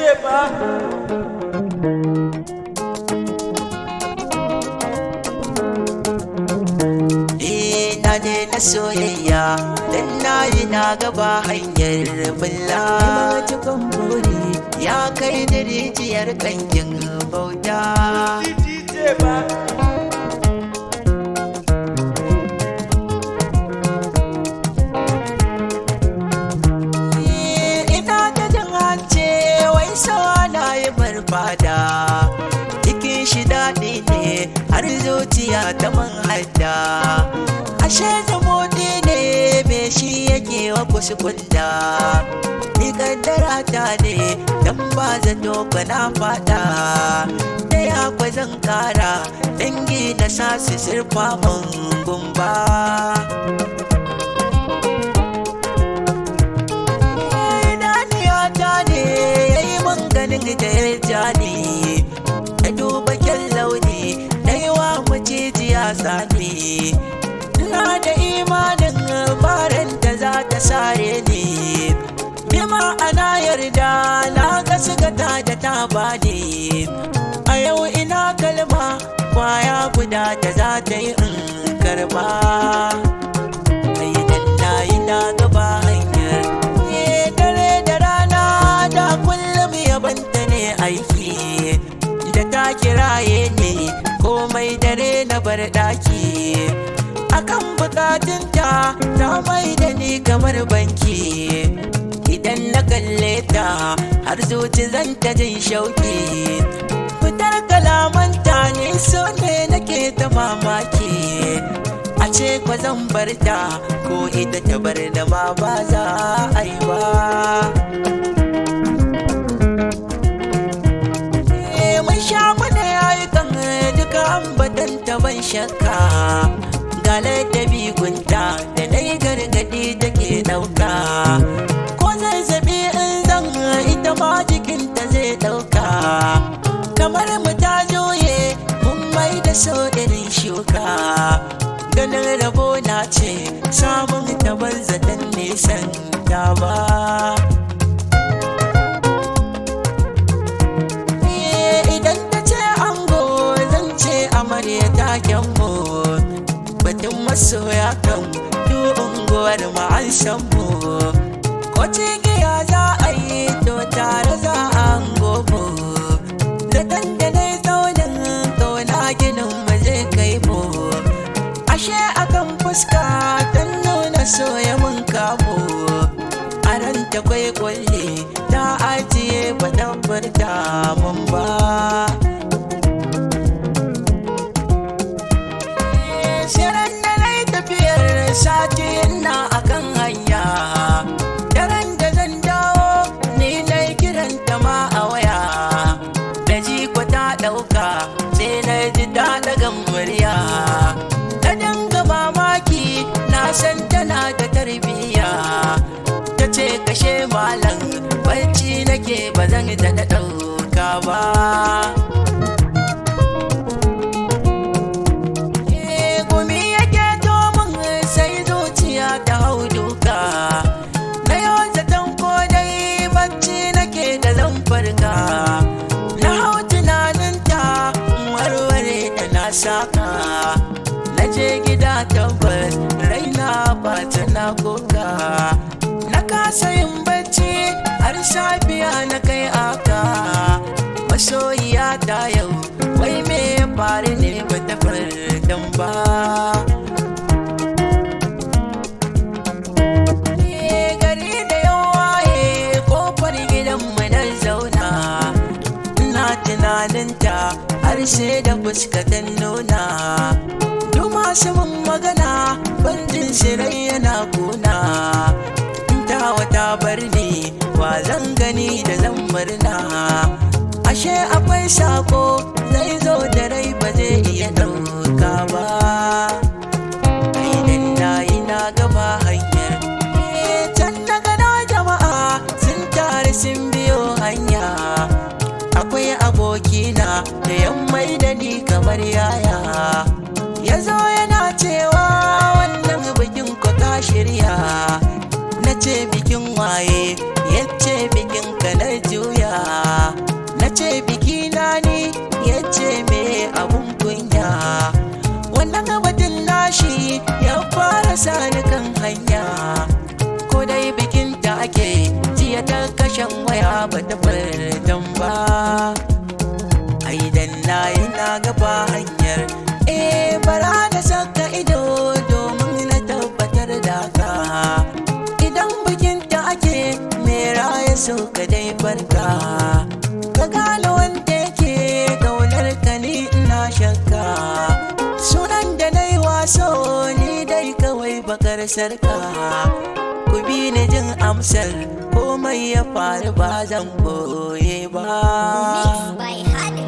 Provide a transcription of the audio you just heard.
ce ba. Na daina soyayya dan nayi na gaba hanyar bulla. Cikin buri ya kai da rijiyar kankin bauta. Ce ba. Ina da jin hance wai sawa na yi barbada. Cikin shi daɗi ne har zuciya ta man hadda. Ashe zamoni ne me shi yake wa kuskunda. Ni kaddara ta ne dan ba zato ba na fada. Da ya kwa zan kara dangi na sa su sirfa mun gumba. Idaniya ta ne ya yi man ganin da ya ja ni. Na duba kyan launi na yi wa macijiya sani. Na da imanin baran da za ta sare ni. Bima ana yarda na gaskata da ta bani. A yau ina kalma kwaya guda da za ta yi in karba. Kai dan nayi na gaba hanyar. Dare da rana da kullum yabanta ne aiki. Da ta kiraye ne komai dare na bar daki. Akan bukatunta ta mai da ni kamar banki. Idan na kalle ta har zuci zan ta jin shauki. Fitar kalamanta ne so ne nake ta mamaki. A ce kwa zan bar ta ko ita ta bar da ma ba za a yi ba. Mun sha mana yayi kan duka ambatan ta ban shakka. Galar da bigunta da dai gargadi take dauka. Ko zazzabi in zan ita ma jikinta zai dauka. Kamar mu ta juye mun mai da so irin shuka. Ganin rabo na ce samun tabar zaton nisan ta ba. Idan ta ce ango zan ce amarya taken mu. Batun masoya kan du unguwar mu an san mu. Ko cigiya za a yi to tare za a hango mu. Zaton da dai tsaunin kauna ginin mu zai kai mu. Ashe akan fuska don nuna soya mun kamo. A ran ta kwai kwalle ta ajiye ba tabbarta mun ba. Shirin da na yi tafiyar sati na akan hanya. Daren da zan dawo ni na yi kiranta ma a waya. Da jiko ta ɗauka sai na ji ta ɗagan murya. Ta dinga mamaki na san tana da tarbiyya. Ta ce kashe malam barci nake ba zan da ɗauka ba. Ta hau duka na yau zaton ko dai bacci nake da zan farka. Na hau tunaninta warware da na saka. Na je gida tabbas raina ba ta na koka. Na kasa yin bacci har safiya na kai aka. Masoyiya ta yau wai me ya faru ne ba ta fardan ba. Tunaninta harshe da fuskatan nuna. Duma su mun magana banjin shirai yana kuna. Ta wata bar ni wa zan gani da zan murna. Ashe akwai sako zai zo da rai ba zai iya ɗauka ba. Idan nayi na gaba hanyar. Can na gana jama'a sun tare sun biyo hanya. Akwai abokina da yammai da ni kamar yaya. Ya zo yana cewa wannan bikin ko ka shirya. Na ce bikin waye, ya ce bikin ka na juya. wannan batun nashi ya fara sani kan hanya. Ko dai bikin ta ake jiya ta kashen waya ba ta fardan ba. Ai dan nayi na gaba hanyar bara na saka ido domin na tabbatar da ka. Idan bikin ta ake mera ya so ka dai barka, ka gane wanda yake kaunar ka ni ina shakka. Sunan da na yi waso ni dai kawai bakar sarka. Ku bi ni jin amsar komai ya faru ba zan boye ba. Mixed by Hadi.